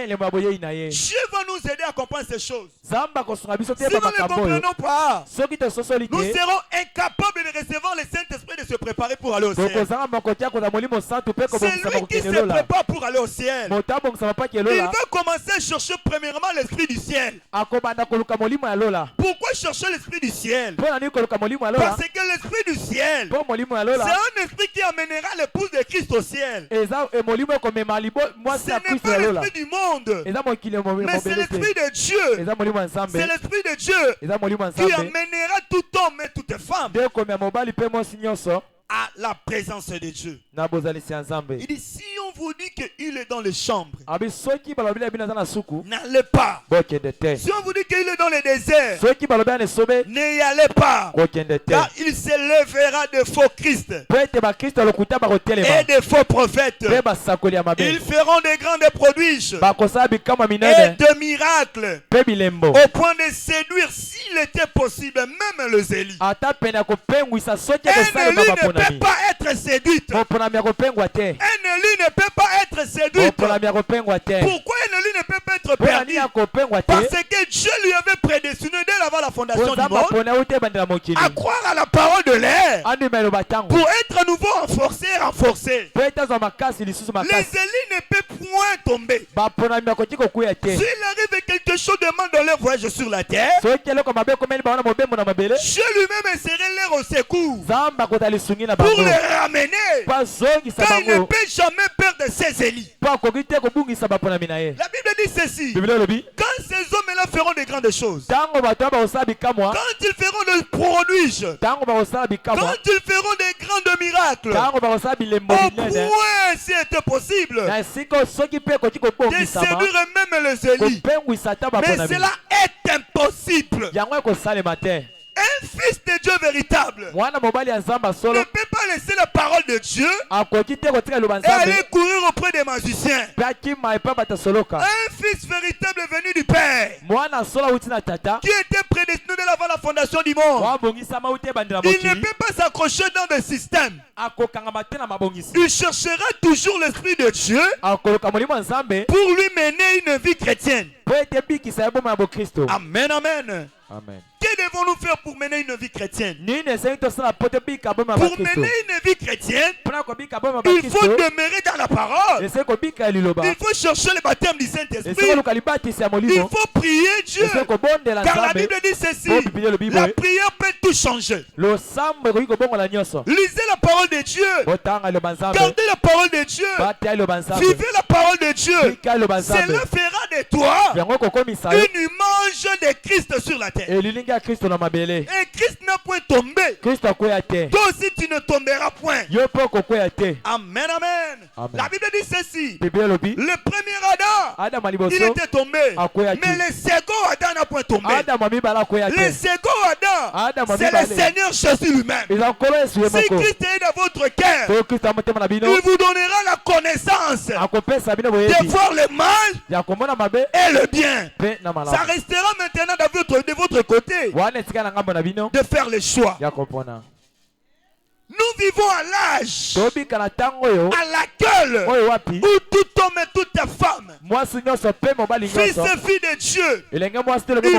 Dieu va nous aider à comprendre ces choses. Si nous ne ne comprenons pas, nous serons incapables de recevoir le Saint-Esprit de se préparer pour aller au ciel. C'est lui qui se prépare pour aller au ciel. Il va commencer à chercher premièrement l'Esprit du ciel. Pourquoi chercher l'Esprit du ciel? Parce que l'Esprit du ciel, c'est un esprit qui amènera l'épouse de Christ au ciel. Ce n'est pas l'esprit du monde, mais c'est l'Esprit de Dieu. C'est l'Esprit de Dieu qui amènera tout homme et toute femme à la présence de Dieu. Il dit, si on vous dit qu'il est dans les chambres, n'allez pas. Si on vous dit qu'il est dans les déserts, n'y allez pas. Car il se lèvera de faux Christ et de faux prophètes. Ils feront des grands prodiges et de miracles au point de séduire, s'il était possible, même le Zélie. Ne peut pas être séduite. Élie ne peut pas être séduite. Pourquoi Élie ne peut pas être perdue? Parce que Dieu lui avait prédestiné dès avant la fondation du monde à croire à la parole de l'air pour être à nouveau renforcé. Les Élie ne peut point tomber. S'il arrive quelque chose de mal dans leur voyage sur la terre, Dieu lui-même essaierait l'air au secours pour les ramener, car il ne peut jamais perdre ses Élis. La Bible dit ceci: quand ces hommes-là feront de grandes choses, quand ils feront de prodiges, quand ils feront des grands miracles, au point, si c'était possible, de séduire même les Élis, mais cela est impossible. Un fils de Dieu véritable ne peut pas laisser la parole de Dieu et aller courir auprès des magiciens. Un fils véritable venu du Père qui était prédestiné avant la fondation du monde. Il ne peut pas s'accrocher dans des systèmes. Il cherchera toujours l'Esprit de Dieu pour lui mener une vie chrétienne. Amen, amen. Amen. Que devons-nous faire pour mener une vie chrétienne? Pour mener une vie chrétienne, il faut demeurer dans la parole. Il faut chercher le baptême du Saint-Esprit. Il faut prier Dieu. Car la Bible dit ceci: la prière peut tout changer. Lisez la parole de Dieu. Gardez la parole de Dieu. Vivez la parole de Dieu. Cela fera de toi une image de Christ sur la terre. Et Christ n'a point tombé. Toi aussi tu ne tomberas point. Amen, amen. La Bible dit ceci: le premier Adam, il était tombé, mais le second Adam n'a point tombé. Le second Adam, c'est le Seigneur Jésus lui-même. Si Christ est dans votre cœur, il vous donnera la connaissance de voir le mal et le bien. Ça restera maintenant de votre côté de faire le choix. Nous vivons à l'âge à laquelle où tout homme et toute femme, fils et filles de Dieu, il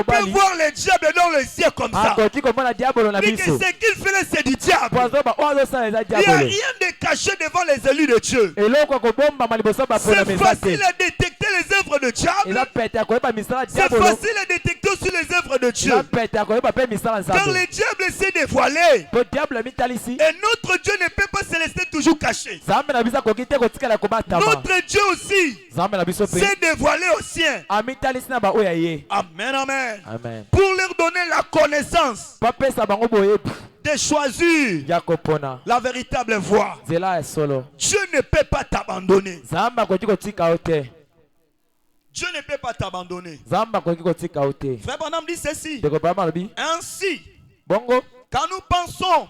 peut voir le diable dans les yeux comme ça. Mais que ce qu'il fait, c'est du diable. Il n'y a rien de caché devant les élus de Dieu. C'est facile à détecter les œuvres de diable. C'est facile à détecter aussi les œuvres de Dieu. Car le diable s'est dévoilé. Et notre Dieu ne peut pas se laisser toujours caché. Notre Dieu aussi s'est dévoilé aux siens. Amen, amen. Pour leur donner la connaissance de choisir la véritable voie. Dieu ne peut pas t'abandonner. Dieu ne peut pas t'abandonner. Frère Branham dit ceci: ainsi, quand nous pensons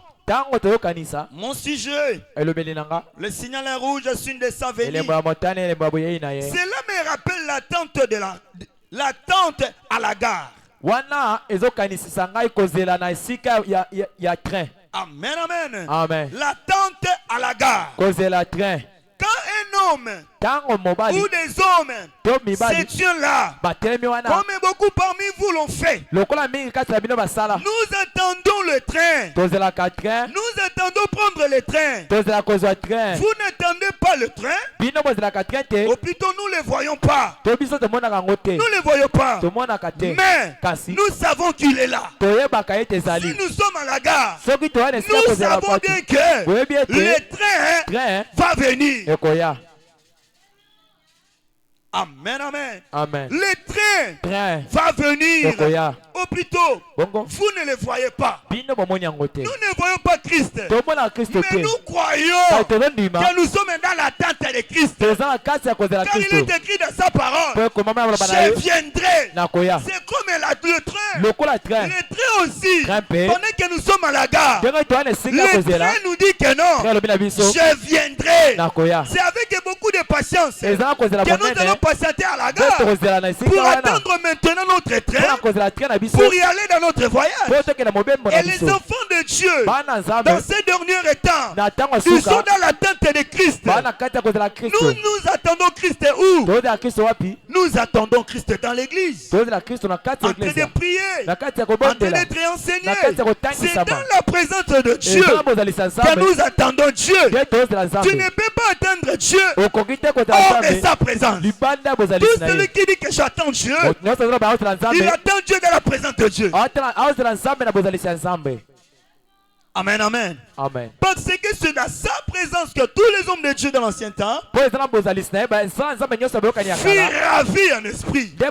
mon sujet, le signal rouge signe de sa venue, cela me rappelle l'attente à la gare. Amen, amen. L'attente à la gare. Quand un homme ou des hommes se tiennent là, comme beaucoup parmi vous l'ont fait. Nous attendons le train. Nous attendons prendre le train. Vous n'attendez pas le train, ou plutôt nous ne le voyons pas. Nous ne le voyons pas, mais nous savons qu'il est là. Si nous sommes à la gare, nous savons bien que le train va venir. Amen, amen. Amen. Le train va venir. Ou plutôt, vous ne le voyez pas. Nous ne voyons pas Christ. Mais nous croyons que nous sommes dans l'attente de Christ. Car il est écrit dans sa parole, je viendrai. C'est comme le train. Le train aussi, pendant que nous sommes à la gare, le train nous dit que non, je viendrai. C'est avec beaucoup de patience que nous allons patienter à la gare pour attendre maintenant notre train, pour y aller dans notre voyage. Et les enfants de Dieu, dans ces derniers temps, ils sont dans l'attente de Christ. Nous attendons Christ où? Nous attendons Christ dans l'église, en train de prier, en train d'être enseigné. C'est dans la présence de Dieu que nous attendons Dieu. Tu ne peux pas attendre Dieu hors de sa présence. Tout celui qui dit que j'attends Dieu, il attend Dieu dans la présence de Dieu. Amen, amen. Amen. Parce que c'est dans sa présence que tous les hommes de Dieu dans l'ancien temps furent ravis en esprit. Ils étaient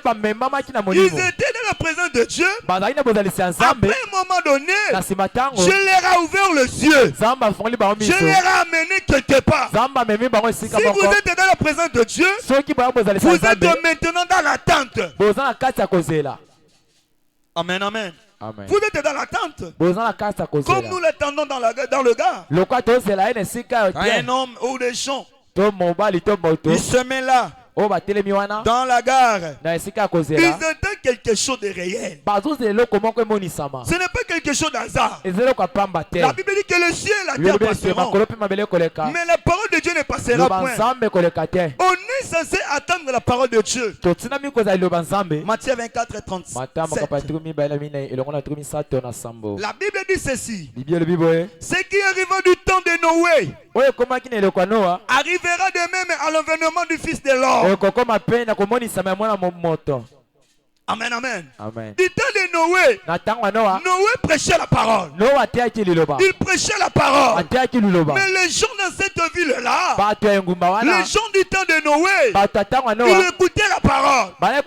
dans la présence de Dieu. Après un moment donné, je leur ai ouvert les yeux. Je leur ai amené quelque part. Si vous êtes dans la présence de Dieu, vous êtes maintenant dans l'attente. Amen, amen. Amen. Vous êtes dans l'attente. Comme nous l'attendons dans le gars. Un homme ou des gens, ils se mettent là, dans la gare. Ils entendent quelque chose de réel. Ce n'est pas quelque chose d'hasard. La Bible dit que le ciel et la terre passeront, mais la parole de Dieu ne passera point. On est censé attendre la parole de Dieu. Matthieu 24 et 37. La Bible dit ceci: ce qui arriva du temps de Noé arrivera de même à l'avènement du Fils de l'homme. Amen, amen. Du temps de Noé, Noé prêchait la parole. Il prêchait la parole. Mais les gens dans cette ville-là, les gens du temps de Noé, ils écoutaient la parole. Mais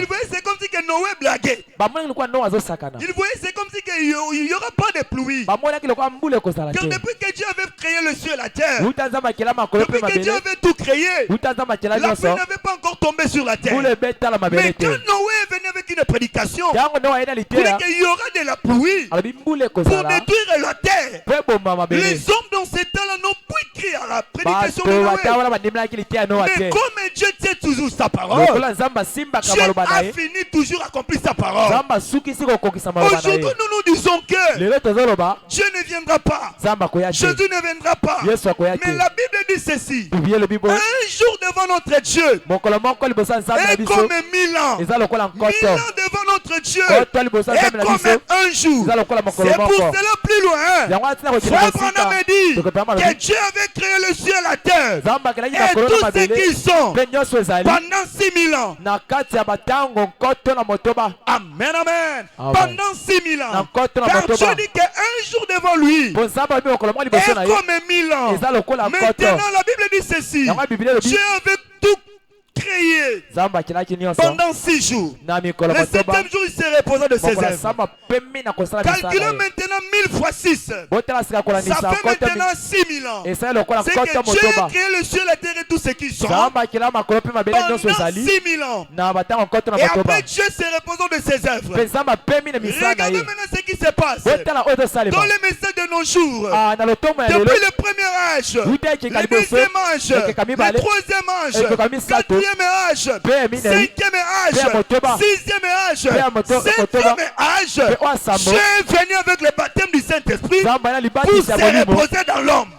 ils voyaient c'est comme si que Noé blaguait. Ils voyaient c'est comme si qu'il n'y aura pas de pluie. Car depuis que Dieu avait créé le ciel et la terre, depuis que Dieu avait tout créé, la pluie n'avait pas encore tombé sur la terre. Mais quand Noé venait avec une prédication, il dit qu'il y aura de la pluie pour détruire la terre. Les hommes dans ces temps-là n'ont pu crier à la prédication de Noé. Mais comme Dieu tient toujours sa parole, Dieu a fini toujours accomplir sa parole. Aujourd'hui, nous nous disons que Dieu ne viendra pas, Jésus ne viendra pas. Mais la Bible dit ceci: un jour devant notre Dieu est comme 1000 ans. 1000 ans devant notre Dieu est comme un jour. C'est pour cela plus loin, Frère Branham me dit que Dieu avait créé le ciel et la terre et tous ceux qui sont pendant 6000 ans. Amen, amen. Pendant 6000 ans. Car Dieu dit qu'un jour devant lui est comme 1000 ans. Maintenant la Bible dit ceci: Dieu avait tout créé pendant 6 jours. Le 7e jour, il s'est reposé de ses œuvres. Calculons maintenant 1000 fois 6. Ça fait maintenant 6000 ans. C'est que Dieu a créé le ciel, la terre et tout ce qui sont pendant 6000 ans. Et après Dieu s'est reposé de ses œuvres. Regardez maintenant ce qui qui se passe dans les messages de nos jours. Depuis le premier âge, le deuxième âge, le troisième âge, quatrième âge, cinquième âge, sixième âge, septième âge. Dieu est venu avec le baptême du Saint-Esprit pour se reposer dans l'homme.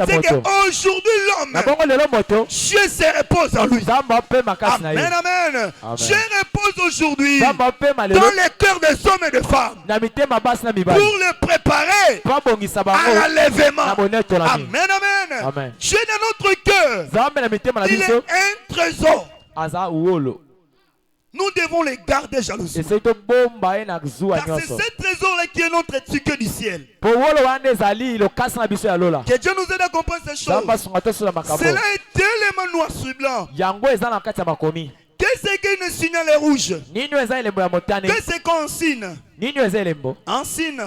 C'est qu'aujourd'hui l'homme, Dieu se repose en lui. Amen, amen. Dieu repose aujourd'hui dans les cœurs des hommes et des femmes pour le préparer à l'enlèvement. Amen, amen. Dieu dans notre cœur, il est un trésor. Nous devons les garder jalousie. Car c'est ce trésor-là qui est notre ticket du ciel. Que Dieu nous aide à comprendre ces choses. Cela est tellement noir sur blanc. Qu'est-ce qu'une signal rouge? Qu'est-ce qu'on signe? Un signe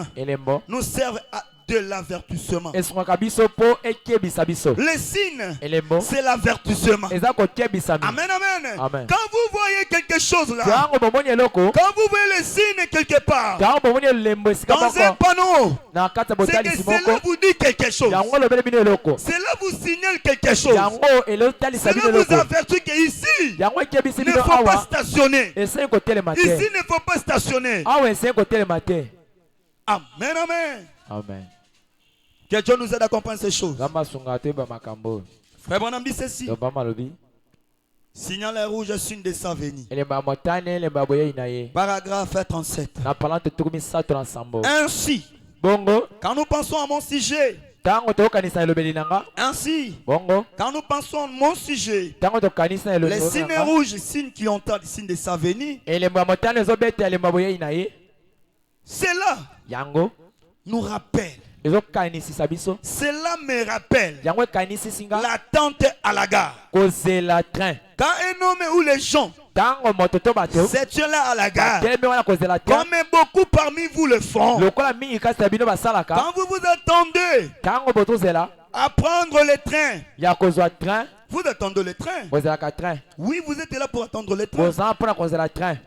nous sert à de l'avertissement. Le signe, c'est l'avertissement. Amen, amen. Quand vous voyez quelque chose là, quand vous voyez le signe quelque part, dans un panneau, c'est que cela vous dit quelque chose. Cela vous signale quelque chose. Cela vous avertit qu'ici, il ne faut pas stationner. Ici, il ne faut pas stationner. Amen, amen. Amen. Que Dieu nous aide à comprendre ces choses. Frère Branham dit ceci. Signal rouge, signe de sa venue. Paragraphe 37. Ainsi, quand nous pensons à mon sujet, ainsi, quand nous pensons à mon sujet, les signes rouges, signes qui ont le signe de sa venue, cela nous rappelle. Cela me rappelle l'attente à la gare. Quand un homme ou les gens c'est là à la gare, comme beaucoup parmi vous le font, quand vous vous attendez à prendre le train, vous attendez le train. Oui, vous êtes là pour attendre le train. Frère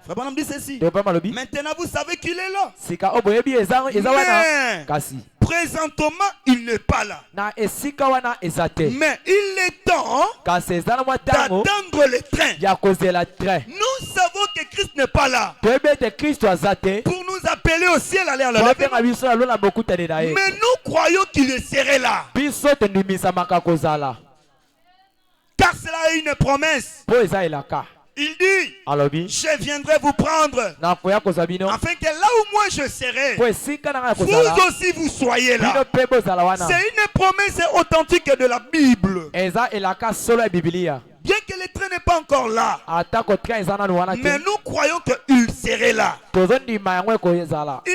Branham dit ceci. Maintenant, vous savez qu'il est là. Mais présentement, il n'est pas là. Mais il est temps d'attendre le train. Nous savons que Christ n'est pas là pour nous appeler au ciel, aller à l'enlèvement. Mais nous croyons qu'il serait là. Car cela est une promesse. Il dit, je viendrai vous prendre, afin que là où moi je serai, vous aussi vous soyez là. C'est une promesse authentique de la Bible. Bien que le train n'est pas encore là, mais nous croyons qu'il serait là. Il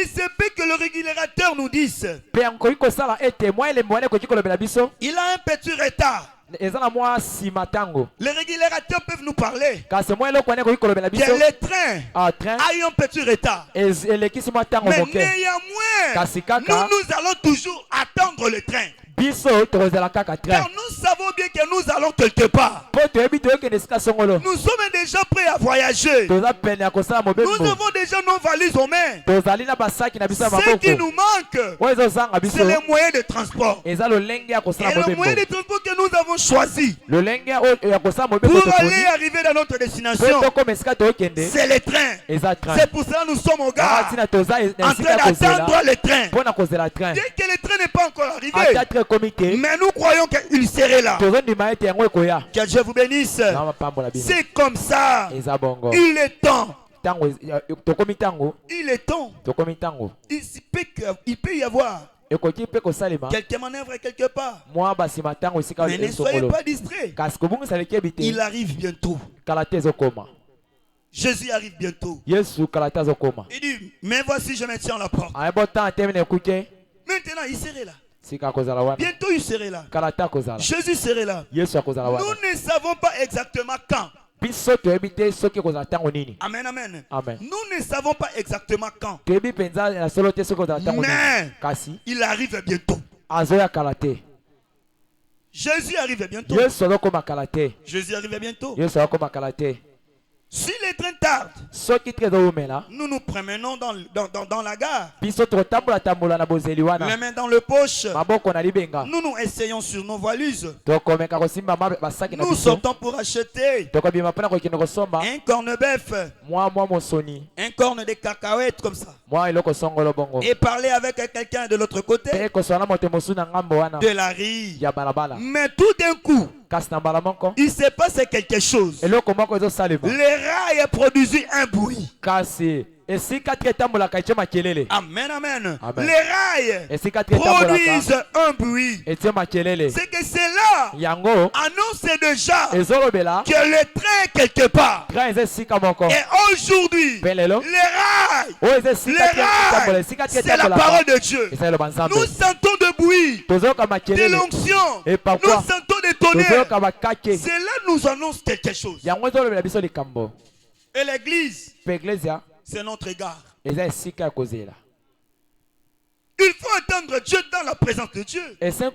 se peut que le régulateur nous dise, il a un petit retard. Les régulateurs peuvent nous parler que le train a eu un petit retard. Mais néanmoins, nous allons toujours attendre le train. Car nous savons bien que nous allons quelque part. Nous sommes déjà prêts à voyager. Nous avons déjà nos valises aux mains. Ce qui nous manque, c'est les moyens de transport. Et le moyen de transport que nous avons choisi pour aller arriver dans notre destination, c'est le train. C'est pour ça que nous sommes au gare en train d'attendre le train. Dès que le train n'est pas encore arrivé, mais nous croyons qu'il serait là. Que Dieu vous bénisse. C'est comme ça. Il est temps. Il est temps. Il peut y avoir quelques manœuvres quelque part. Mais ne soyez pas distraits. Il arrive bientôt. Jésus arrive bientôt. Il dit, mais voici je me tiens à la porte. Maintenant il serait là. Bientôt il serait là. Jésus serait là. Nous ne savons pas exactement quand. Amen, amen. Nous ne savons pas exactement quand. Mais il arrive bientôt. Jésus arrive bientôt. Jésus arrive bientôt. Si les trains tardent, nous nous promenons dans la gare. Les mains dans le poche. Nous nous essayons sur nos valises. Nous sortons pour acheter un corne-bœuf, un corne de cacahuètes comme ça. Et parler avec quelqu'un de l'autre côté de la rue. Mais tout d'un coup, il s'est passé quelque chose. Les rails produisent un bruit. Amen, amen. Les rails produisent un bruit. C'est que cela annonce déjà que le train est quelque part. Et aujourd'hui, les rails, c'est la parole de Dieu. Nous sentons de bruit, de l'onction, nous sentons des tonnerres. Cela nous annonce quelque chose. Et l'église, c'est notre égard. Il faut attendre Dieu dans la présence de Dieu. Il ne faut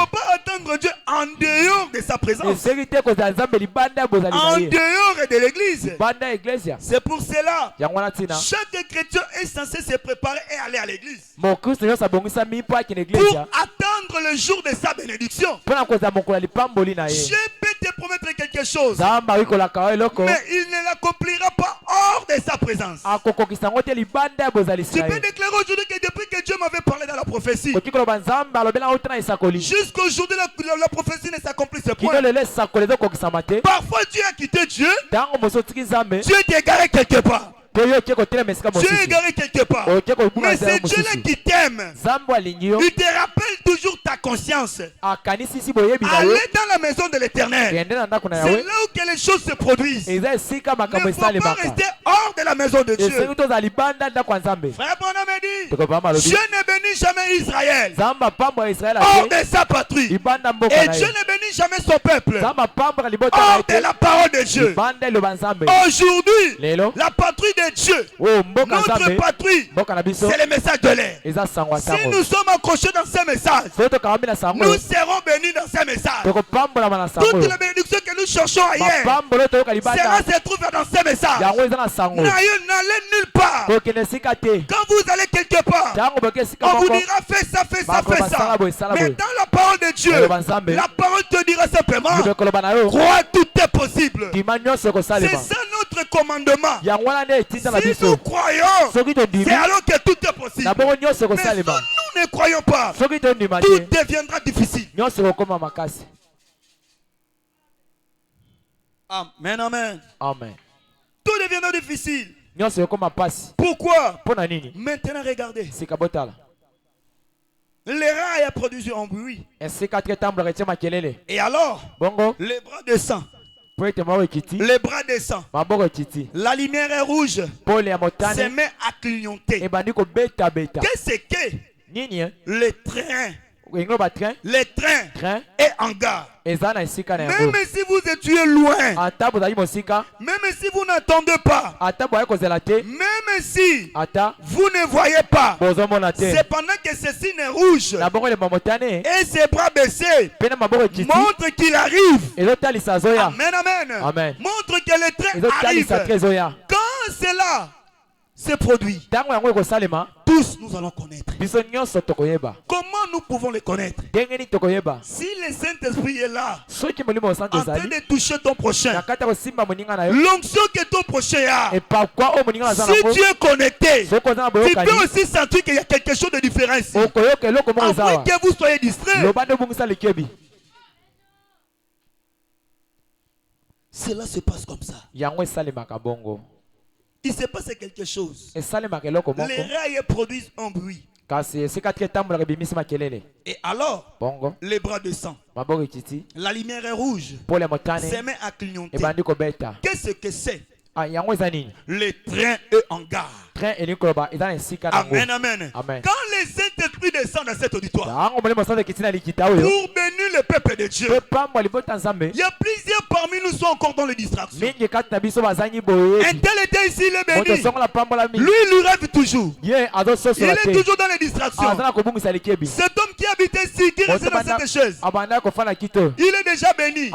pas attendre Dieu en dehors de sa présence. En dehors de l'église. C'est pour cela chaque chrétien est censé se préparer et aller à l'église pour attendre le jour de sa bénédiction. Dieu peut te promettre quelque chose, mais il ne l'accomplira pas hors de sa présence. Tu peux déclarer aujourd'hui que depuis que Dieu m'avait parlé dans la prophétie, jusqu'aujourd'hui la prophétie ne s'accomplissait point. Parfois Dieu a quitté Dieu. Dieu est égaré quelque part. Dieu est égaré quelque part. Mais c'est Dieu là qui t'aime. Il te rappelle toujours ta conscience. Allez dans la maison de l'Éternel. C'est là où que les choses se produisent. Il ne faut pas rester hors de la maison de Dieu. Frère Branham dit, Dieu ne bénit jamais Israël hors de sa patrie. Et Dieu ne bénit jamais son peuple hors de la parole de Dieu. Aujourd'hui, la patrie de Dieu, notre patrie, c'est le message de l'air. Si nous sommes accrochés dans ce message, nous serons bénis dans ce message. Toutes les bénédictions que nous cherchons ailleurs se trouvent dans ce message. N'allez nulle part. Quand vous allez quelque part, on vous dira fais ça, fais ça, fais ça. Mais dans la parole de Dieu, la parole te dira simplement crois, tout est possible. C'est ça notre commandement. Si nous croyons, c'est alors que tout est possible. Mais si nous ne croyons pas, tout deviendra difficile. Amen, amen. Tout deviendra difficile. Pourquoi? Maintenant, regardez. Les rails produisent un bruit. Et alors, les bras descendent. Les bras descendent. La lumière est rouge. Se met à clignoter. Qu'est-ce que le train est en gare? Même si vous étiez loin, même si vous n'entendez pas, même si vous ne voyez pas, c'est pendant que ce signe est rouge et ses bras baissés montre qu'il arrive. Amen, amen. Montre que le train arrive. Quand cela se produit, tous nous allons connaître. Comment nous pouvons les connaître? Si le Saint-Esprit est là, en train de toucher ton prochain, l'onction que ton prochain a, si tu es connecté, tu peux aussi sentir qu'il y a quelque chose de différent ici. Après que vous soyez distrait, cela se passe comme ça. Il s'est passé quelque chose. Les rails produisent un bruit. Et alors, les bras descendent. La lumière est rouge. Se met à clignoter. Qu'est-ce que c'est? Le train est en gare. Amen, amen. Quand le Saint-Esprit descend dans cet auditoire pour bénir le peuple de Dieu, il y a plusieurs parmi nous sont encore dans les distractions. Un tel était ici, il est béni. Lui, il rêve toujours. Il est toujours dans les distractions. Cet homme qui habitait ici, qui restait dans cette chaise, il est déjà béni.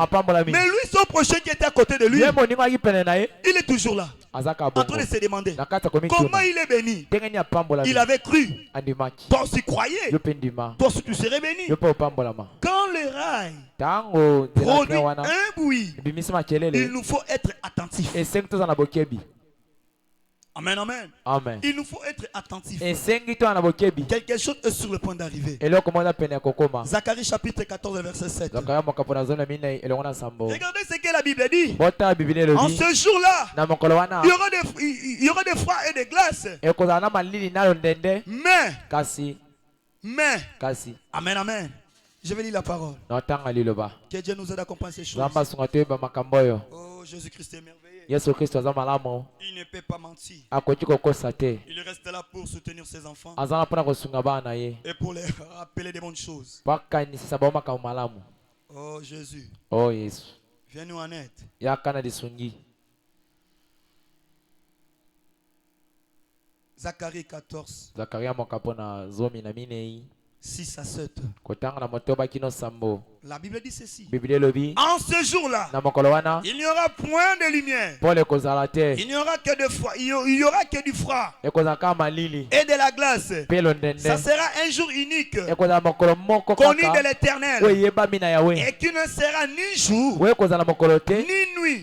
Mais lui, son prochain qui était à côté de lui, il est toujours là, en train de se demander comment il est béni. Il avait cru. Toi aussi croyais. Toi aussi tu serais béni. Quand le rail produit un bruit, il nous faut être attentifs. Amen, amen. Amen. Il nous faut être attentifs. Quelque chose est sur le point d'arriver. Zacharie chapitre 14 verset 7. Regardez ce que la Bible dit. En ce jour-là, il y aura des froids et des glaces. Mais, amen, amen. Je vais lire la parole. Que Dieu nous aide à comprendre ces choses. Oh, Jésus-Christ est merveilleux. Il ne peut pas mentir. Il reste là pour soutenir ses enfants et pour les rappeler des bonnes choses. Oh Jésus. Viens nous en aide. Zacharie 14. 6 à 7. La Bible dit ceci. En ce jour-là, il n'y aura point de lumière. Il n'y aura que de froid. Il y aura que du froid et de la glace. Ça sera un jour unique, connu de l'Éternel, et qui ne sera ni jour ni nuit.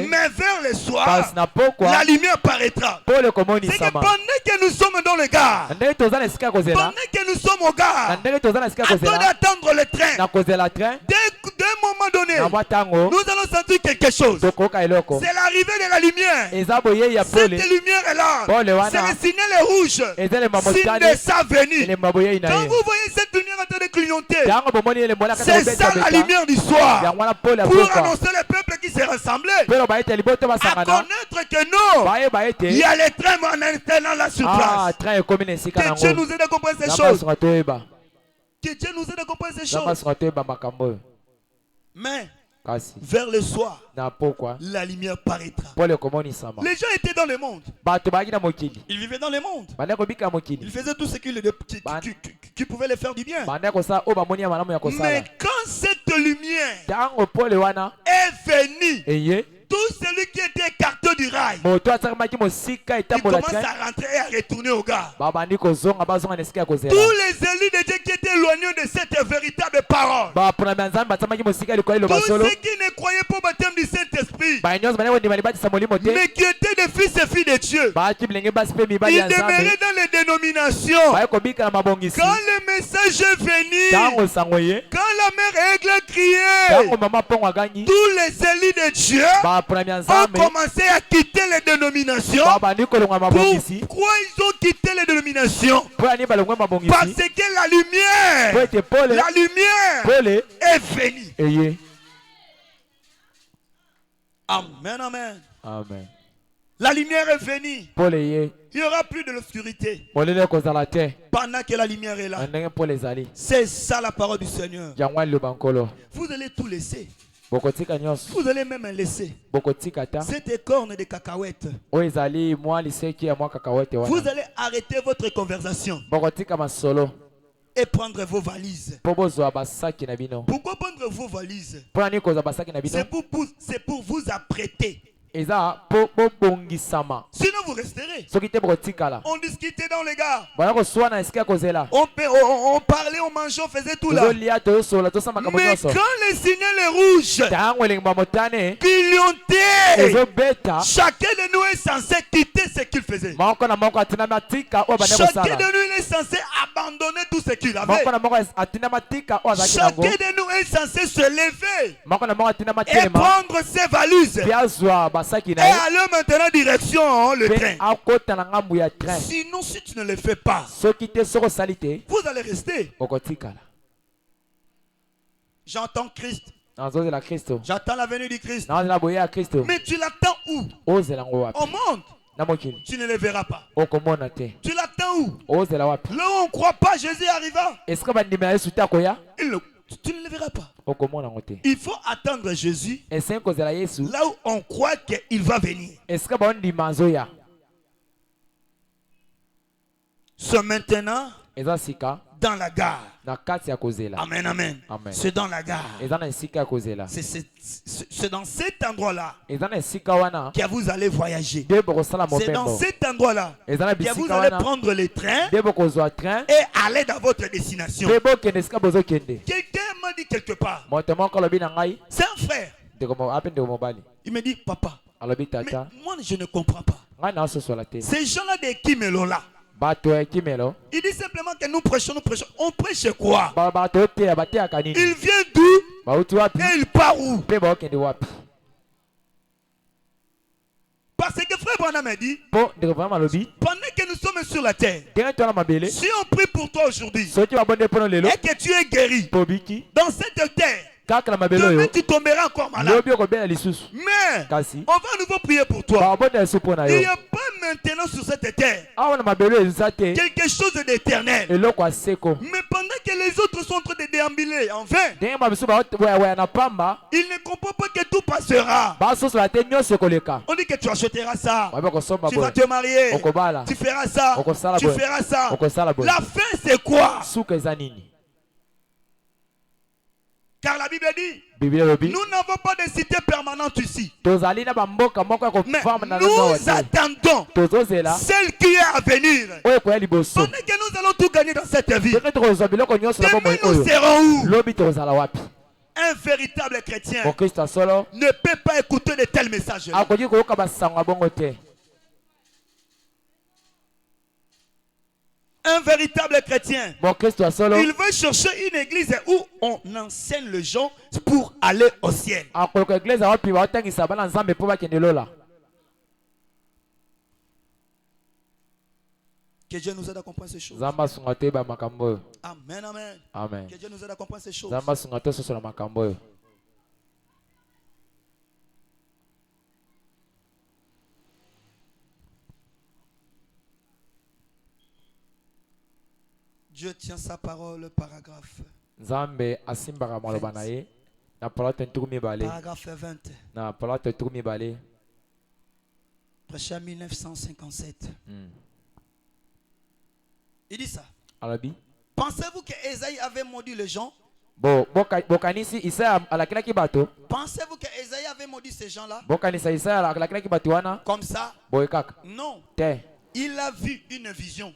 Mais vers le soir, la lumière paraîtra. C'est que pendant que nous sommes dans le gare, pendant que nous sommes au gare, attendons d'attendre le train. D'un moment donné, nous allons sentir quelque chose. C'est l'arrivée de la lumière. Cette lumière est là. C'est le signal rouge. Signe de sa venue. Quand vous voyez cette lumière en train de clignoter, c'est ça la lumière du soir. Pour annoncer le peuple qui s'est rassemblé à connaître que non, il y a les trains maintenant là sur place. Que Dieu nous aide à comprendre ces choses. Que Dieu nous aide à comprendre ces choses. Mais vers le soir, la lumière paraîtra. Les gens étaient dans le monde. Ils vivaient dans le monde. Ils faisaient tout ce qui pouvait les faire du bien. Mais quand cette lumière est venue, tout celui qui était écarté du rail, il commence à rentrer et à retourner au gars. Tous les élus de Dieu qui étaient éloignés de cette véritable parole, tous ceux qui ne croyaient pas au baptême du Saint-Esprit, mais qui étaient des fils et filles de Dieu, ils demeuraient dans les dénominations. Quand le message est venu, quand la mère aigle criait, tous les élus de Dieu ont commencé à quitter les dénominations. Pourquoi ils ont quitté les dénominations? Parce que la lumière est venue. Amen, amen. La lumière est venue. Il n'y aura plus de l'obscurité pendant que la lumière est là. C'est ça la parole du Seigneur. Vous allez tout laisser. Vous allez même laisser cette écorne de cacahuètes. Vous allez arrêter votre conversation et prendre vos valises. Pourquoi prendre vos valises? C'est pour vous apprêter. Sinon vous resterez. On discutait dans les gars. On parlait, on mangeait, on faisait tout là. Mais quand le signal est rouge, clignoté, chacun de nous est censé quitter ce qu'il faisait. Chacun de nous est censé abandonner tout ce qu'il avait. Chacun de nous est censé se lever et prendre ses valises et aller maintenant direction le train. Sinon, si tu ne le fais pas, vous allez rester. J'entends Christ. J'attends la venue du Christ. Mais tu l'attends où? Au monde. Tu ne le verras pas. Tu l'attends où? Là où on ne croit pas Jésus arriva. Tu ne le verras pas. Il faut attendre Jésus là où on croit qu'il va venir. C'est maintenant dans la gare. Amen, amen. C'est dans la gare. C'est dans cet endroit-là que vous allez voyager. C'est dans cet endroit-là que vous allez prendre les trains et aller dans votre destination. Quelqu'un m'a dit quelque part. C'est un frère. Il me dit, papa, mais moi je ne comprends pas. Ces gens-là de Kimelo-là. Il dit simplement que nous prêchons. On prêche quoi? Il vient d'où et il part où? Parce que frère Branham a dit, pendant que nous sommes sur la terre, si on prie pour toi aujourd'hui et que tu es guéri dans cette terre, demain tu tomberas encore malade. Mais on va à nouveau prier pour toi. Il n'y a pas maintenant sur cette terre quelque chose d'éternel. Mais pendant que les autres sont en train de déambuler en vain, ils ne comprennent pas que tout passera. On dit que tu achèteras ça, tu vas te marier, tu feras ça, tu feras ça. La fin c'est quoi? Car la Bible dit, nous n'avons pas de cité permanente ici. Mais nous attendons celle qui est à venir. Pendant que nous allons tout gagner dans cette vie, demain nous serons où? Un véritable chrétien ne peut pas écouter de tels messages. Un véritable chrétien, il veut chercher une église où on enseigne les gens pour aller au ciel. Que Dieu nous aide à comprendre ces choses. Amen, amen. Amen. Que Dieu nous aide à comprendre ces choses. Dieu tient sa parole, paragraphe. Paragraphe 20. Prêché en 1957. Il dit ça. Pensez-vous que Esaïe avait maudit les gens? Pensez-vous que Esaïe avait maudit ces gens-là? Comme ça? Non. Il a vu une vision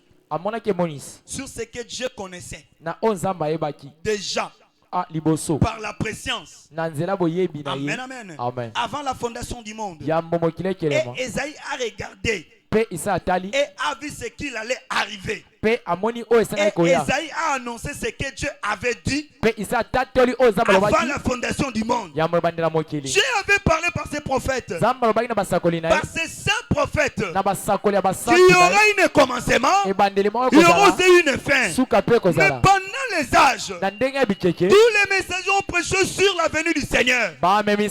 sur ce que Dieu connaissait déjà par la préscience. Amen, amen. Avant la fondation du monde. Et Esaïe a regardé et a vu ce qu'il allait arriver. Et Esaïe a annoncé ce que Dieu avait dit avant la fondation du monde. Dieu avait parlé par ses prophètes, par ses saints prophètes, qu'il y aura un commencement, il y aura aussi une fin. Mais pendant les âges, tous les messagers ont prêché sur la venue du Seigneur. Mais le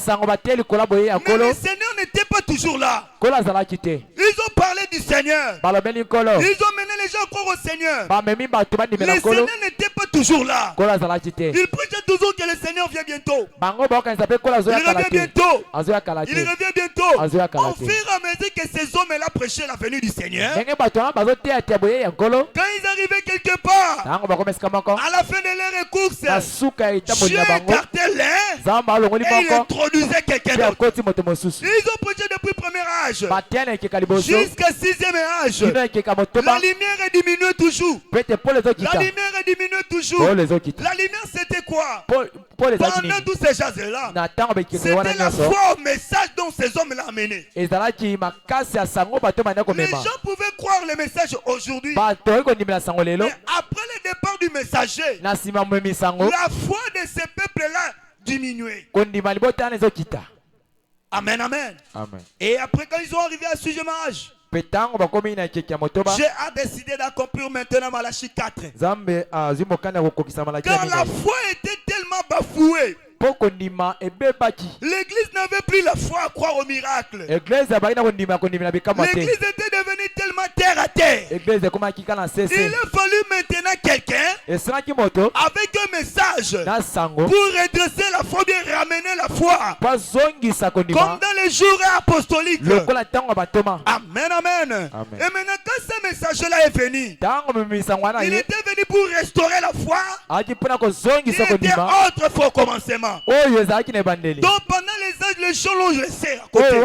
Seigneur n'était pas toujours là. Ils ont parlé du Seigneur. Ils ont mené les gens à croire au Seigneur. Le Seigneur n'était pas toujours là. Il prêchait toujours que le Seigneur vient bientôt. Il revient bientôt. Il revient bientôt. Au fur et à mesure que ces hommes-là prêchaient la venue du Seigneur, quand ils arrivaient quelque part, à la fin de leur course, Dieu écartait l'un et il introduisait quelqu'un d'autre. Ils ont prêché depuis le premier âge jusqu'à 6e âge. La lumière est diminuée toujours. La lumière est diminuée toujours. La lumière c'était quoi? Pendant tous ces gens-là, c'était la foi au message dont ces hommes-là amenaient. Les gens pouvaient croire le message aujourd'hui. Mais après le départ du messager, la foi de ces peuples-là diminuait. Amen, amen. Et après, quand ils sont arrivés à ce jeune âge, Dieu a décidé d'accomplir maintenant Malachie 4. Car la foi était tellement bafouée. L'église n'avait plus la foi à croire au miracle. L'église était devenue tellement terre à terre. Il a fallu maintenant quelqu'un avec un message pour redresser la foi, bien ramener la foi. Comme dans les jours apostoliques. Amen, amen. Et maintenant, quand ce message-là est venu, il était venu pour restaurer la foi. Il était autre au commencement. Donc pendant les âges, les gens l'ont laissé à côté.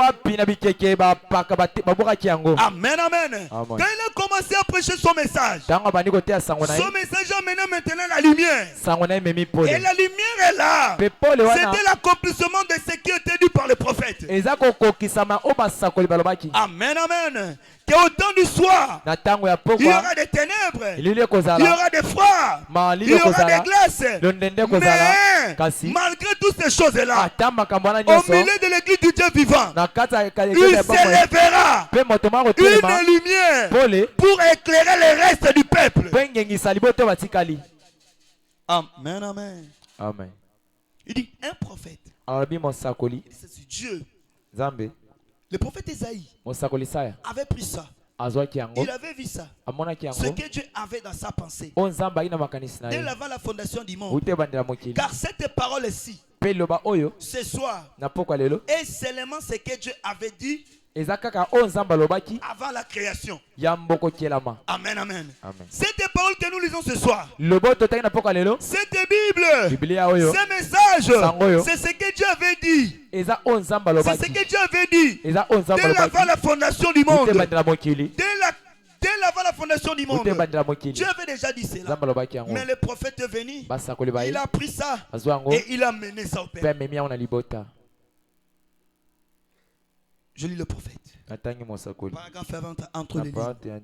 Amen, amen. Quand il a commencé à prêcher son message, son message a mené maintenant la lumière. Et la lumière est là. C'était l'accomplissement de ce qui était dit par le prophète. Amen, amen. Qu'au temps du soir, il y aura des ténèbres, il y aura des froids, il y aura des glaces. Mais malgré toutes ces choses-là, au milieu de l'église du Dieu vivant, il s'élèvera une lumière pour éclairer le reste du peuple. Amen, amen. Amen. Il dit un prophète. C'est Dieu. Le prophète Isaïe avait pris ça. Il avait vu ça. Ce que Dieu avait dans sa pensée. Dès avant la fondation du monde. Car cette parole-ci, ce soir, est seulement ce que Dieu avait dit avant la création. Amen, amen. Cette parole que nous lisons ce soir, cette Bible, ce message, c'est ce que Dieu avait dit. C'est ce que Dieu avait dit dès avant la fondation du monde. Dès avant la fondation du monde, Dieu avait déjà dit cela. Mais le prophète est venu, il a pris ça et il a mené ça au Père. Je lis le prophète. Paragraphe entre les lignes.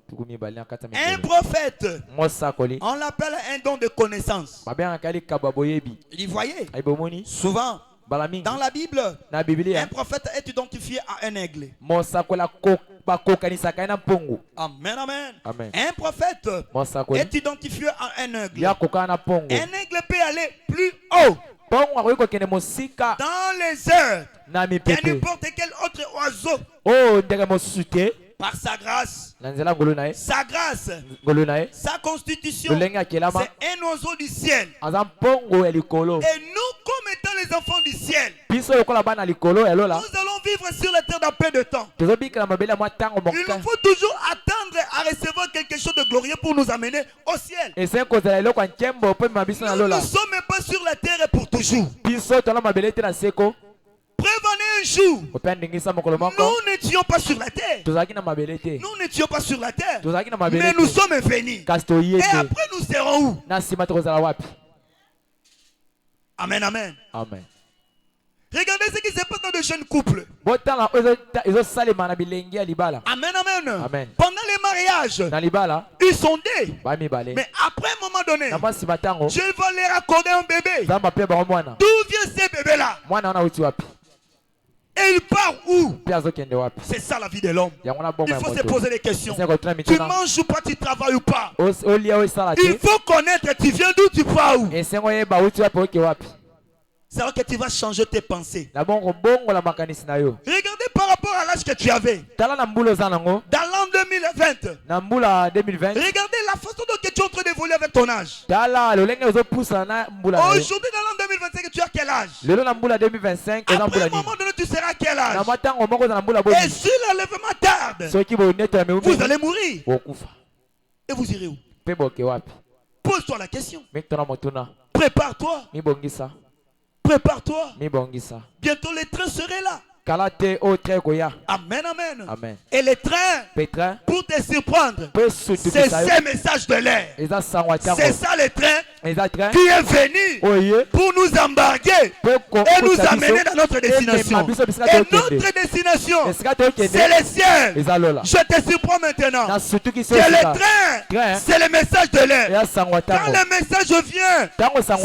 Un prophète, on l'appelle un don de connaissance. Il dit, voyez, souvent, dans la Bible, un prophète est identifié à un aigle. Amen, amen. Un prophète est identifié à un aigle. Un aigle peut aller plus haut dans les airs que n'importe quel autre oiseau. Par sa grâce, sa constitution, c'est un oiseau du ciel. Et nous, comme étant les enfants du ciel, nous allons vivre sur la terre dans peu de temps. Il nous faut toujours attendre à recevoir quelque chose de glorieux pour nous amener au ciel. Nous ne sommes pas sur la terre pour toujours. Prévenez un jour. Nous n'étions pas sur la terre. Nous n'étions pas sur la terre. Mais nous sommes venus. Et après nous serons où? Amen, amen. Amen. Regardez ce qui se passe dans de jeunes couples. Amen, amen. Amen. Pendant les mariages, ils sont deux. Mais après un moment donné, Dieu va leur accorder un bébé. D'où vient ce bébé-là? Et il part où? C'est ça la vie de l'homme. Il faut se poser des questions. Tu manges ou pas, tu travailles ou pas. Il faut connaître, tu viens d'où, tu pars où. C'est alors que tu vas changer tes pensées. Regardez par rapport à l'âge que tu avais. Dans l'an 2020. Regardez la façon dont tu es en train d'évoluer avec ton âge. Aujourd'hui, dans l'an 2025, tu as quel âge? Après un moment donné, tu seras à quel âge? Et si l'enlèvement tarde, vous allez mourir. Et vous irez où? Pose-toi la question. Prépare-toi. Prépare-toi. Bientôt les trains seraient là. Amen, amen. Amen. Et les trains, pour te surprendre, c'est ces messages de l'air. C'est ça le train qui est venu pour nous embarquer et nous amener dans notre destination. Et notre destination, c'est le ciel. Je te surprends maintenant. Que le train, c'est le message de l'air. Quand le message vient,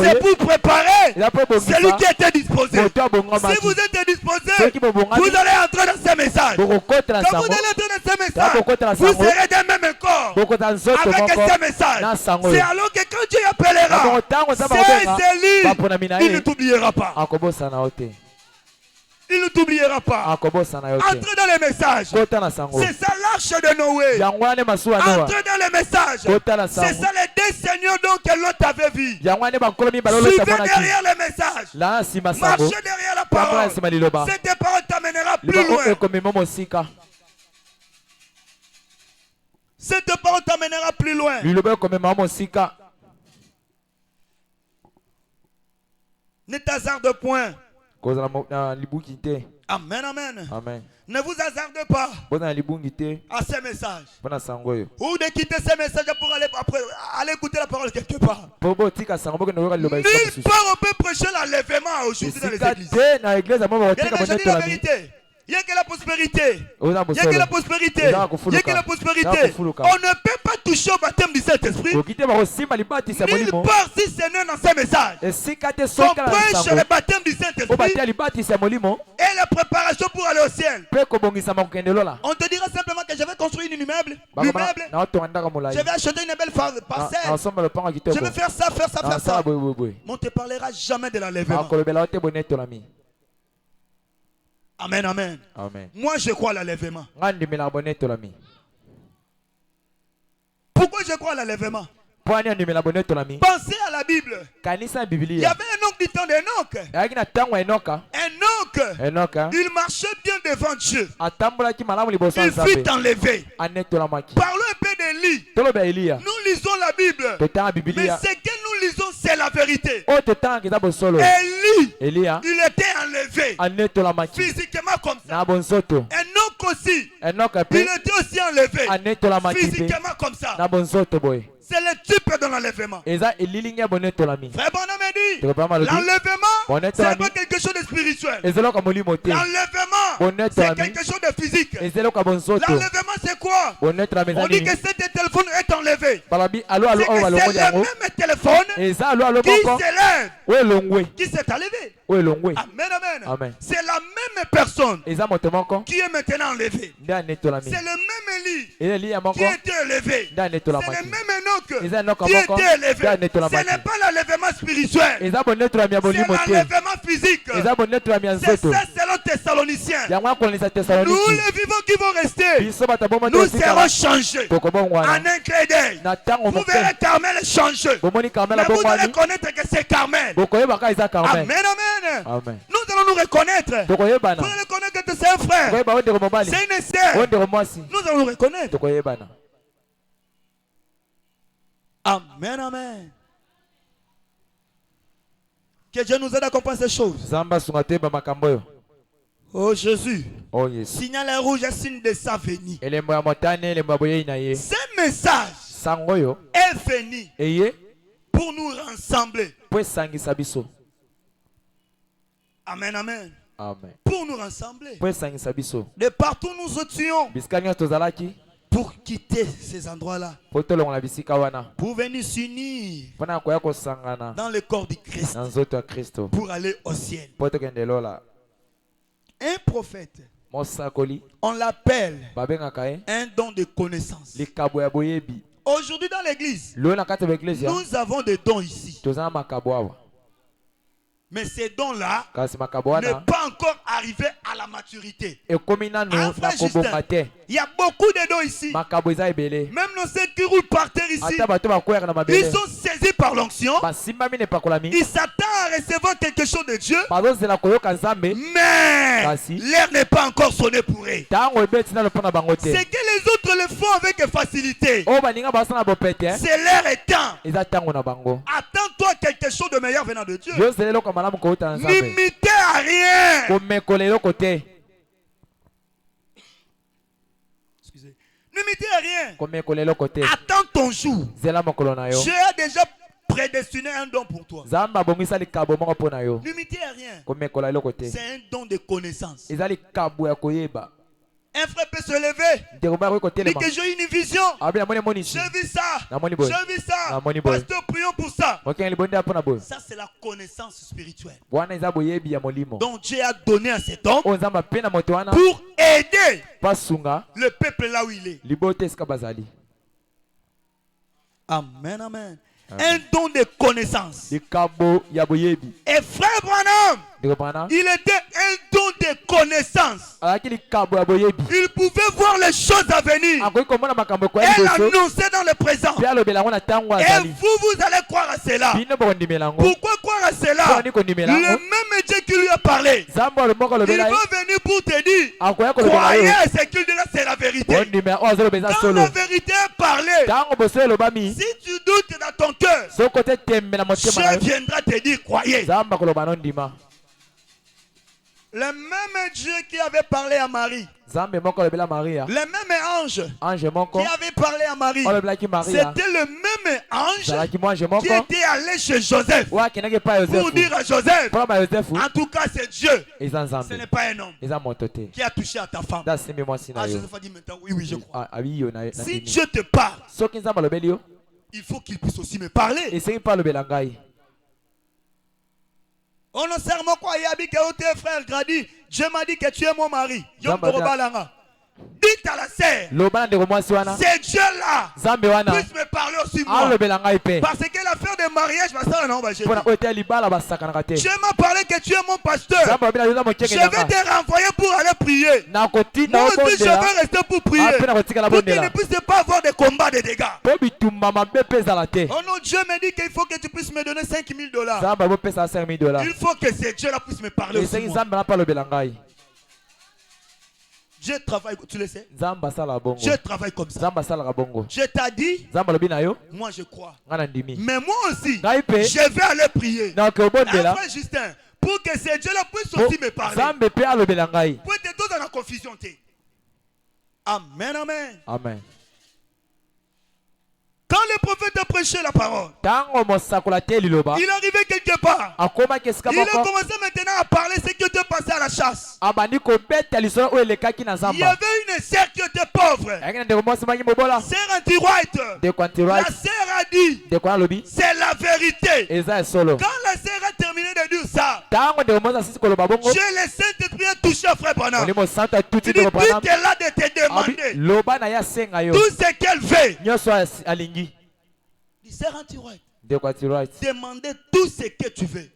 c'est pour préparer celui qui était disposé. Si vous êtes disposé, vous allez entrer dans ce message. Quand vous allez entrer dans ce message, vous serez d'un même corps avec ce message. C'est alors que quand Dieu appellera ses élus, il ne t'oubliera pas. Il ne t'oubliera pas. Entrez dans les messages. C'est ça là marche de Noé. Entrez dans le message. C'est ça les deux seigneurs dont l'autre avait vu. Suivez derrière le message. Marchez derrière la parole. Cette parole t'amènera plus loin. Cette parole t'amènera plus loin. Ne t'hasarde point. Amen, amen. Ne vous hasardez pas à ces messages. Ou de quitter ces messages pour aller écouter la parole quelque part. Nulle part on peut prêcher l'enlèvement aujourd'hui dans les églises. Je dis la vérité. Il n'y a que la prospérité. Il n'y a que la prospérité. Il n'y a que la prospérité. On ne peut pas toucher au baptême du Saint-Esprit. Nulle part si ce n'est dans ces messages. On prêche le baptême du Saint-Esprit et la préparation pour aller au ciel. On te dira simplement que je vais construire un immeuble. Je vais acheter une belle parcelle. Je vais faire ça, faire ça, faire ça. Mais on ne te parlera jamais de l'enlèvement. Amen, amen. Moi, je crois à l'enlèvement. Pourquoi je crois à l'enlèvement? Pensez à la Bible. Il y avait un homme du temps d'Enoch. Enoch, il marchait bien devant Dieu. Il fut enlevé. Parlons un peu d'Élie. Nous lisons la Bible. Mais ce que nous lisons, c'est la vérité. Élie, il était enlevé. Physiquement comme ça. Enoch aussi. Il était aussi enlevé. Physiquement comme ça. C'est le type de l'enlèvement. Frère Bonhomme dit, l'enlèvement, c'est pas quelque chose de spirituel. L'enlèvement, c'est quelque chose de physique. L'enlèvement, c'est quoi? On dit que cet téléphone est enlevé. C'est le même téléphone qui s'élève, qui s'est enlevé. Amen, amen. C'est la même personne qui est maintenant enlevée. C'est le même Élie qui était élevé. C'est le même Enoch qui était élevé. Ce n'est pas l'enlèvement spirituel. C'est l'enlèvement physique. C'est ça selon Thessaloniciens. Nous les vivants qui vont rester, nous serons changés en un clin d'œil. Vous verrez Carmel changer. Mais vous allez connaître que c'est Carmel. Amen, amen. Nous allons nous reconnaître. Vous allez connaître que c'est un frère. C'est une sœur. Nous allons nous reconnaître. Amen, amen. Que Dieu nous aide à comprendre ces choses. Oh Jésus. Signal rouge est signe de sa venue. Ce message est venu pour nous rassembler. Amen, amen. Pour nous rassembler. De partout nous étions. Pour quitter ces endroits-là. Pour venir s'unir dans le corps du Christ. Pour aller au ciel. Un prophète, on l'appelle un don de connaissance. Aujourd'hui dans l'église, nous avons des dons ici. Mais ces dons-là n'est pas encore arrivé à la maturité. Il y a beaucoup de dons ici. Même nos ceux qui roulent par terre ici, ils sont saisis par l'onction. Ils s'attendent à recevoir quelque chose de Dieu. Mais l'air n'est pas encore sonné pour eux. C'est que les autres le font avec facilité. C'est l'air est temps. Attends-toi quelque chose de meilleur venant de Dieu. Limitez à rien. Excusez. Limitez à rien. Attends ton jour. Dieu a déjà prédestiné un don pour toi. Limitez à rien. C'est un don de connaissance. Un frère peut se lever. Dit que j'ai une vision. J'ai vu ça. J'ai vu ça. Pasteur, prions pour ça. Ça, c'est la connaissance spirituelle. Donc Dieu a donné à cet homme pour aider le peuple là où il est. Amen, amen. Un don de connaissance. Et frère Branham, il était un don de connaissance. Il pouvait voir les choses à venir. Elle annonçait dans le présent. Et vous allez croire à cela. Pourquoi croire à cela? Le même Dieu qui lui a parlé, il va venir pour te dire, croyez à ce qu'il dit là, c'est la vérité. Quand la vérité est parlée, si tu doutes dans ton cœur, Dieu viendra te dire, croyez. Le même Dieu qui avait parlé à Marie, le même ange qui avait parlé à Marie, c'était le même ange qui était allé chez Joseph pour dire à Joseph, en tout cas c'est Dieu, ce n'est pas un homme qui a touché à ta femme. Joseph a dit maintenant, oui, je crois. Si Dieu te parle, il faut qu'il puisse aussi me parler. On ne sert quoi yabi que tes frères Grady. Dieu m'a dit que tu es mon mari. Dites à la sœur, c'est Dieu là puisse me parler aussi moi. Parce que l'affaire de mariage, Dieu m'a parlé que tu es mon pasteur. Je vais te renvoyer pour aller prier. Moi aussi je vais rester pour prier. Pour qu'il ne puisse pas avoir de combats, de dégâts. Oh non, Dieu me dit qu'il faut que tu puisses me donner $5,000. Il faut que ce Dieu là puisse me parler aussi moi. Dieu travaille, tu le sais. Dieu travaille comme ça. Je t'ai dit, moi je crois. Mais moi aussi, je vais aller prier. Frère Justin, pour que ce Dieu-là puisse aussi me parler. Pour être tous dans la confusion. Amen, amen. Amen. Quand le prophète a prêché la parole, il arrivait quelque part. Il a commencé maintenant à parler ce qui était passé à la chasse. Il y avait une sœur qui était pauvre. Sœur Antiroite. La sœur a dit, c'est la vérité. Quand la sœur a terminé de dire ça, Dieu le Saint-Esprit a touché frère Branham. Il dit, tu es là de te demander tout ce qu'elle veut. Sœur Antiroite, demandez tout ce que tu veux.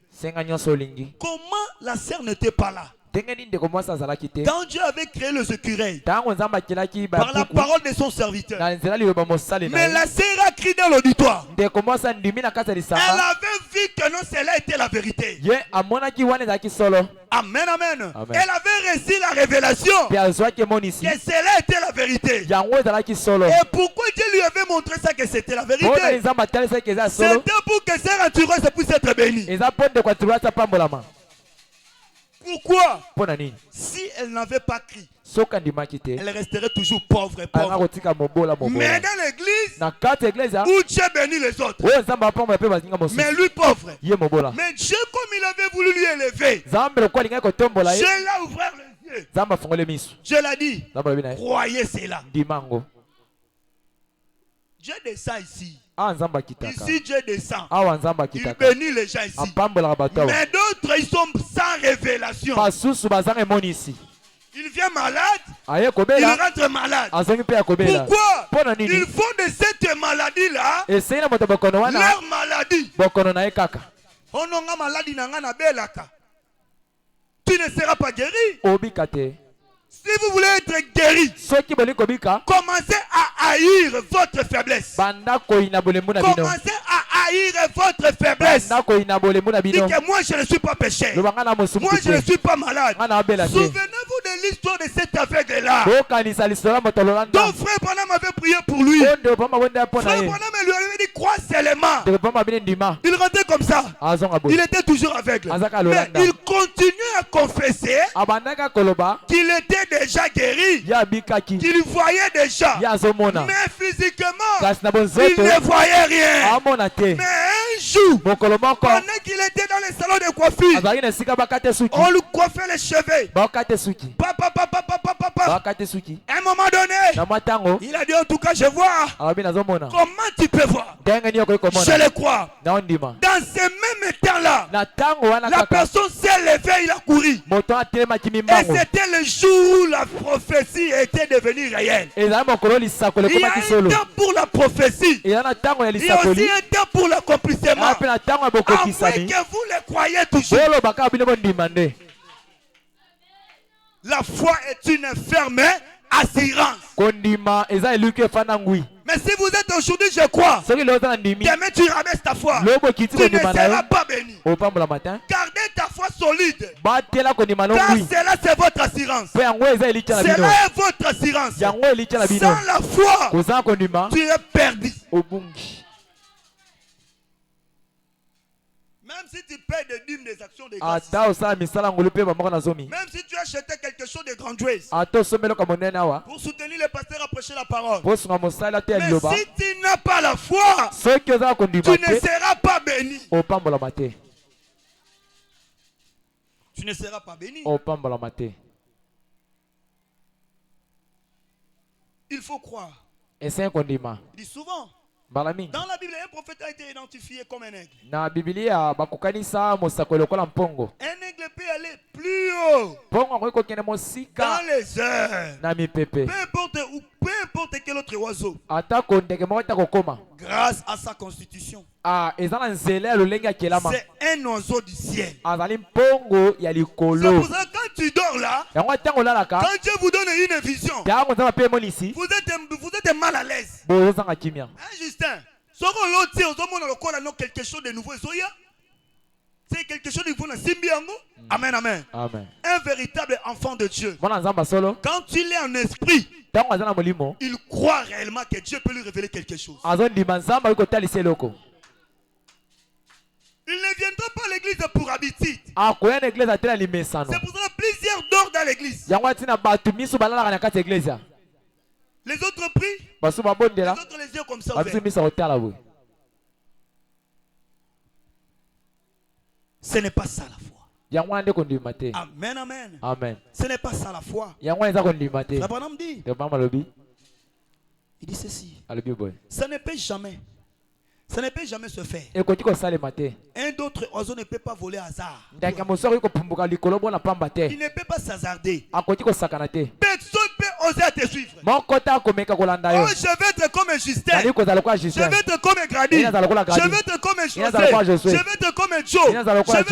Comment la sœur n'était pas là? Quand Dieu avait créé le écureuil par la parole de son serviteur, mais la sœur a crié dans l'auditoire. Elle avait vu que non, cela était la vérité. Amen, amen. Elle avait reçu la révélation que cela était la vérité. Et pourquoi Dieu lui avait montré ça, que c'était la vérité? C'était pour que Sœur Antiroite puisse être bénie. Pourquoi? Si elle n'avait pas crié, elle resterait toujours pauvre et pauvre. Mais dans l'église, où Dieu bénit les autres, mais lui pauvre. Mais Dieu, comme il avait voulu lui élever, Dieu l'a ouvert les yeux. Dieu l'a dit, croyez cela. Dieu descend ici. Ici Dieu descend. Il bénit les gens ici. Mais d'autres, ils sont sans révélation. Il vient malade, il rentre malade. Pourquoi? Ils font de cette maladie-là leur maladie. On a maladie, tu ne seras pas guéri. Si vous voulez être guéri, commencez à haïr votre faiblesse. Commencez à haïr votre faiblesse. Dites que moi je ne suis pas péché. Moi je ne suis pas malade. Souvenez-vous de l'histoire de cet aveugle-là. Donc frère Branham avait prié pour lui. Frère Branham lui avait dit crois seulement. Il rentrait comme ça. Il était toujours aveugle. Mais il continuait à confesser qu'il était déjà guéri, qu'il voyait déjà, mais physiquement il ne voyait rien. Mais un jour, pendant qu'il était dans les salons de coiffure, on lui coiffait les cheveux. À un moment donné, il a dit en tout cas je vois. Comment tu peux voir? Je le crois. Dans ce même temps-là, la personne s'est levée, il a couru. Et c'était le jour où la prophétie était devenue réelle. Il y a un temps pour la prophétie. Il y a aussi un temps pour l'accomplissement. À moins que vous le croyez toujours. La foi est une ferme assurance. Mais si vous êtes aujourd'hui, je crois, demain tu rabaisses ta foi, tu ne seras pas béni. Gardez ta foi solide, car cela c'est votre assurance. Cela est votre assurance. Sans la foi, tu es perdu. Même si tu payes des dîmes des actions de grâce, même si tu as acheté quelque chose de grandiose pour soutenir les pasteurs à prêcher la parole, mais si tu n'as pas la foi, tu ne seras pas béni. Tu ne seras pas béni. Il faut croire. Il dit souvent, dans la Bible, un prophète a été identifié comme un aigle. Un aigle peut aller plus haut dans les airs. Peu importe quel autre oiseau. Grâce à sa constitution. C'est un oiseau du ciel. C'est pour ça que quand tu dors là, quand Dieu vous donne une vision, vous êtes mal à l'aise. Justin, quelque chose de nouveau. C'est quelque chose de nouveau. Amen, amen. Un véritable enfant de Dieu. Quand il est en esprit, il croit réellement que Dieu peut lui révéler quelque chose. Il ne viendra pas à l'église pour habitude. C'est pour ça plusieurs dorment dans l'église. Les autres prient. Les autres les yeux comme ça. Ce n'est pas ça la foi. Amen, amen. Amen. Ce n'est pas ça la foi. Abraham dit. Il dit ceci. Ça ne peut jamais. Ça ne peut jamais se faire. Un autre oiseau ne peut pas voler à hasard. Il ne peut pas s'hasarder. Personne peut oser te suivre. Oh, je vais être comme un Justin. Je vais être comme un Grady. Je vais être comme un José. Je vais être comme un Joe. Je vais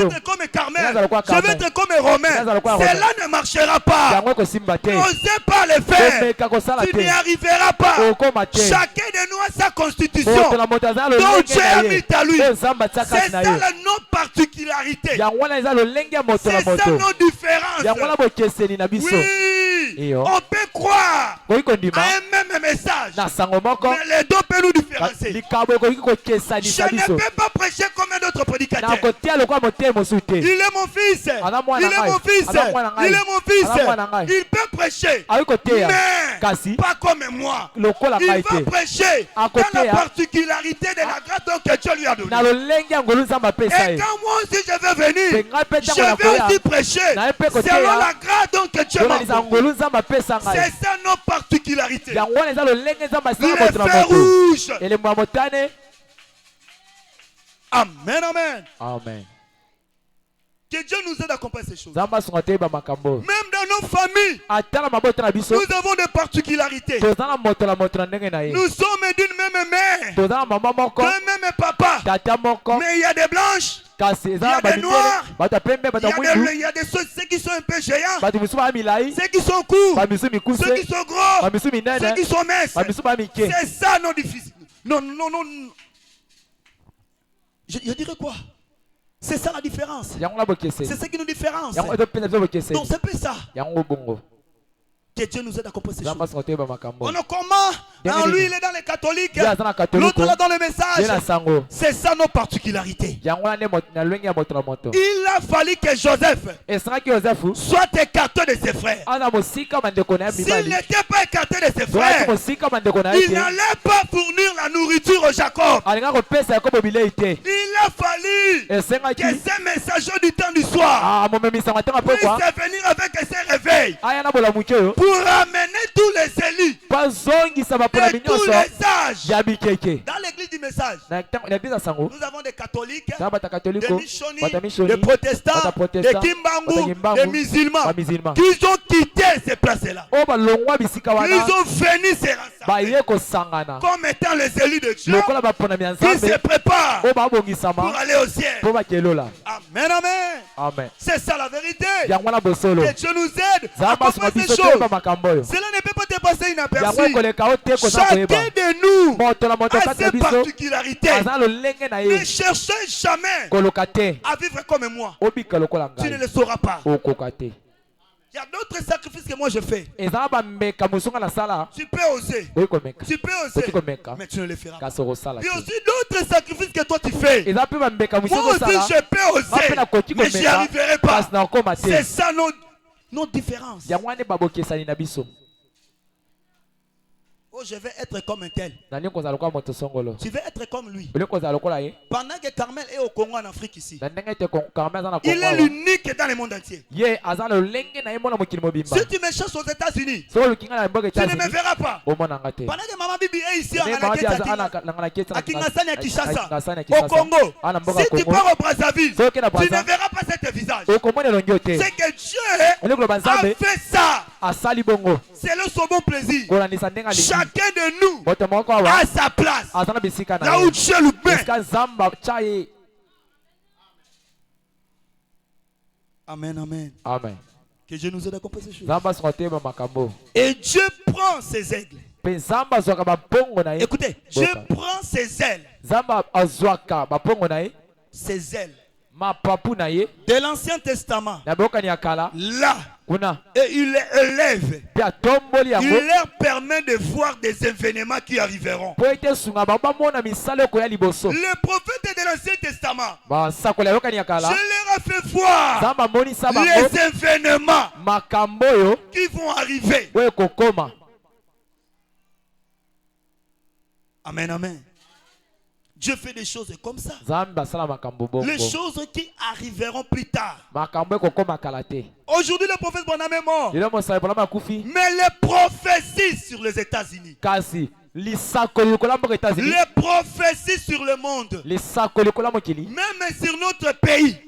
être comme un Carmel. Je vais être comme un Romain. Cela ne marchera pas. N'osez pas le faire. Tu n'y arriveras pas. Chacun de nous a sa constitution. Donc Dieu a mis à lui. C'est ça la non-particularité. C'est ça nos différences. Oui, on peut croire à un même message, mais les deux peuvent nous différencier. Je ne peux pas prêcher comme un autre prédicateur. Il est mon fils. Il est mon fils. Il est mon fils. Il peut prêcher, mais pas comme moi. Il va prêcher dans la particularité de la grâce que Dieu lui a donnée. Et quand moi aussi je vais venir, je vais aussi prêcher selon la grâce que Dieu m'a donnée. C'est ça nos particularités. Le fer rouge. Amen, amen. Amen. Que Dieu nous aide à comprendre ces choses. Même dans nos familles, nous avons des particularités. Nous sommes d'une même mère, d'un même papa. Mais il y a des blanches, il y a des noirs, il y a des ceux qui sont un peu géants, ceux qui sont courts, ceux qui sont gros, ceux qui sont minces. C'est ça nos difficiles. Non. Je dirais quoi? C'est ça la différence. C'est ce qui nous différencie. Donc c'est plus ça. Que Dieu nous aide à comprendre ces choses. On a comment? Lui il est dans les catholiques. L'autre là dans le message. C'est ça nos particularités. Il a fallu que Joseph soit écarté de ses frères. S'il n'était pas écarté de ses frères, il n'allait pas fournir la nourriture au Jacob. Il a fallu que ces messagers du temps du soir puissent venir avec ses réveils pour ramener tous les élus et tous les âges. Dans l'église du message, nous avons des catholiques, des missionnés, des protestants, des kimbangu, des musulmans qui ont quitté ces places-là. Ils ont venu se rassembler s'assemblent comme étant les élus de Dieu qui se préparent pour aller au ciel. Amen, amen. Amen. C'est ça la vérité. Que Dieu nous aide à comprendre ces choses. Cela ne peut pas te passer inaperçu. Chacun de nous a ses particularités. Ne cherchez jamais à vivre comme moi. Tu ne le sauras pas. Il y a d'autres sacrifices que moi je fais. Tu peux oser. Tu peux oser. Mais tu ne le feras pas. Il y a aussi d'autres sacrifices que toi tu fais. Moi aussi je peux oser. Mais j'y arriverai pas. C'est ça nos différences. Oh, je vais être comme un tel. Tu veux être comme lui. Pendant que Carmel est au Congo, en Afrique ici, il est l'unique dans le monde entier. Si tu me cherches aux États-Unis, tu ne me verras pas. Pendant que Maman Bibi est ici à Kinshasa et Kinshasa, au Congo, si tu pars au Brazzaville, tu ne verras pas cet visage. C'est que Dieu a fait ça. C'est le second plaisir. Chacun de nous a sa place. Là où Dieu le met. Amen, amen. Amen. Que Dieu nous aide à comprendre ces choses. Et Dieu prend ses aigles. Écoutez, Dieu prend ses ailes. Ses ailes. De l'Ancien Testament. Là. Et il les élève. Il leur permet de voir des événements qui arriveront. Le prophète de l'Ancien Testament, je leur ai fait voir les événements qui vont arriver. Amen, amen. Dieu fait des choses comme ça. Les choses qui arriveront plus tard. Aujourd'hui, le prophète Branham est mort. Mais les prophéties sur les États-Unis. Les prophéties sur le monde. Même sur notre pays.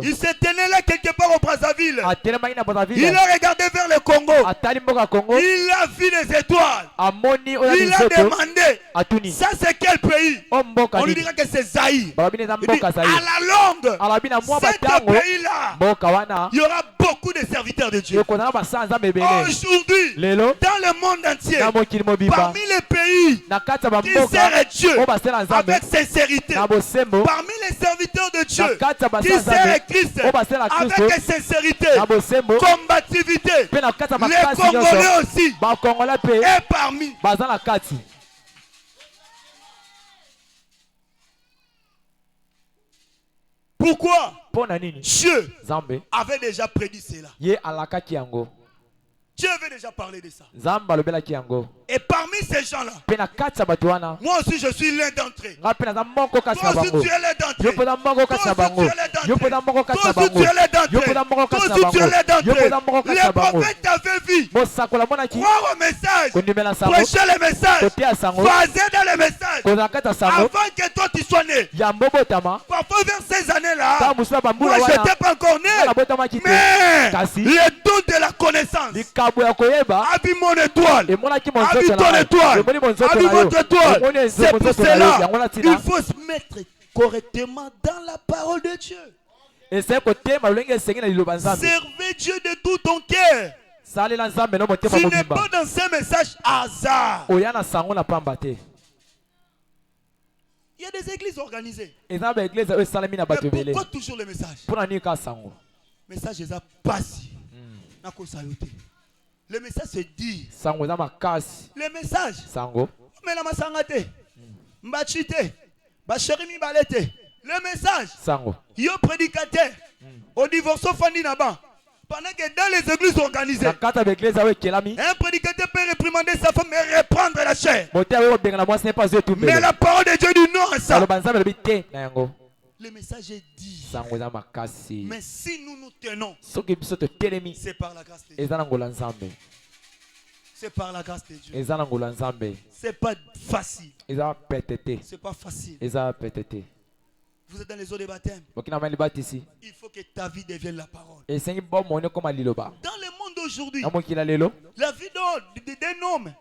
Il s'est tenu là quelque part au Brazzaville. Il a regardé vers le Congo. Il a vu les étoiles. Il a demandé, ça c'est quel pays? On lui dira que c'est Zaïre. À la longue, cet pays-là, il y aura beaucoup de serviteurs de Dieu. Aujourd'hui, dans le monde entier, parmi les pays qui servent Dieu avec sincérité, parmi les serviteurs de Dieu qui servent Christ avec sincérité, combativité, les Congolais aussi, et parmi. Pourquoi? Dieu avait déjà prédit cela. Dieu avait déjà parlé de ça. Et parmi ces gens-là, moi aussi je suis l'un d'entre eux. Toi aussi tu es l'un d'entre eux. Les prophètes avaient vu. Croire au message. Prêcher le message. Faisait dans le message. Avant que toi tu sois né. Parfois vers ces années-là, moi je n'étais pas encore né. Mais le don de la connaissance a vu mon étoile. A vu ton étoile. A vu votre étoile. C'est pour cela il faut se mettre correctement dans la parole de Dieu. Servez Dieu de tout ton cœur. Tu n'es pas dans ces messages hasard. Il y a des églises organisées. Mais pourquoi toujours le message? Le message est passé. Le message se dit. Le message. Mais la masangate. Mbachite. Bachérimi balete. Le message. Yo prédicateur. Au divorce fandi naba. Pendant que dans les églises organisées, un prédicateur peut réprimander sa femme et reprendre la chair. Mais la parole de Dieu dit non à ça. Le message est dit. Mais si nous nous tenons, c'est par la grâce de Dieu. C'est par la grâce de Dieu. C'est pas facile. C'est pas facile. Vous êtes dans les eaux de baptême. Il faut que ta vie devienne la parole. Dans le monde d'aujourd'hui, la vie d'un homme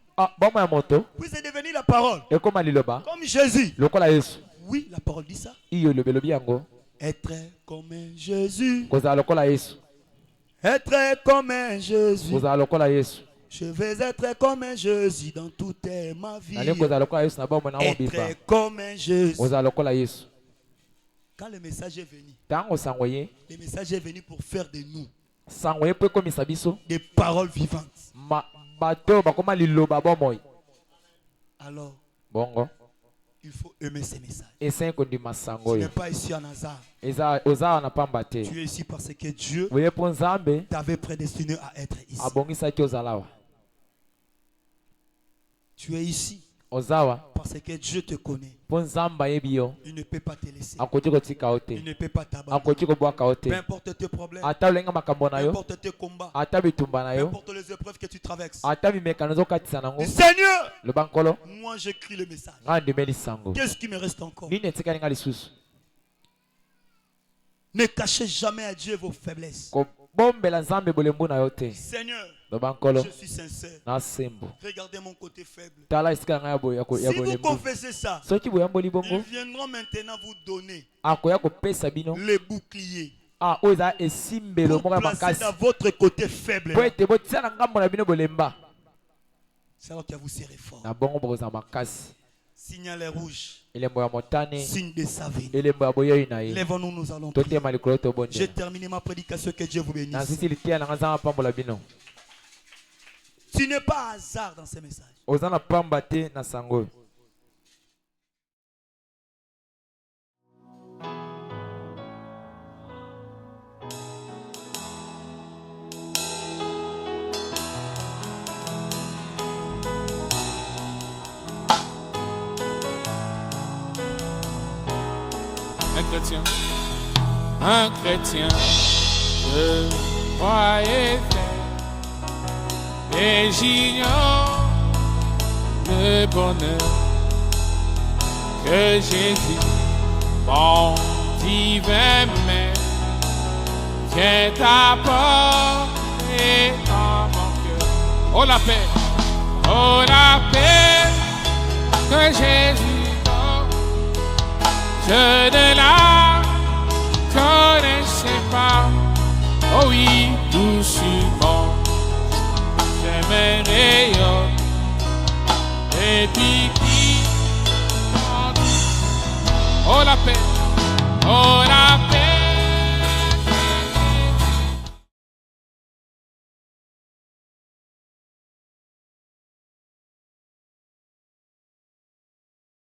puisse devenir la parole. Comme Jésus. Oui, la parole dit ça. Être comme Jésus. Être comme Jésus. Je vais être comme Jésus dans toute ma vie. Être comme Jésus. Quand le message est venu, le message est venu pour faire de nous des paroles vivantes. Alors, il faut aimer ces messages. Tu n'es pas ici en hasard. Tu es ici parce que Dieu t'avait prédestiné à être ici. Tu es ici parce que Dieu te connaît. Il ne peut pas te laisser. Il ne peut pas t'abandonner. Peu importe tes problèmes, peu importe tes combats, peu importe les épreuves que tu traverses. Seigneur, moi j'écris le message. Qu'est-ce qui me reste encore? Ne cachez jamais à Dieu vos faiblesses. Seigneur, je suis sincère. Regardez mon côté faible. Si vous confessez ça, ils viendront maintenant vous donner les boucliers pour placer dans votre côté faible. C'est alors que vous serez fort. Signal rouge. Signe de sa vie. Lèvons-nous, nous allons prier. J'ai terminé ma prédication, que Dieu vous bénisse. Tu n'es pas hasard dans ces messages. Un chrétien, je croyais et j'ignore le bonheur que Jésus, mon divin Maître, vient apporter à mon cœur. Oh la paix que Jésus donne, je ne la connaissais pas. Oh oui, doucement je me rayonne et puis qui oh la paix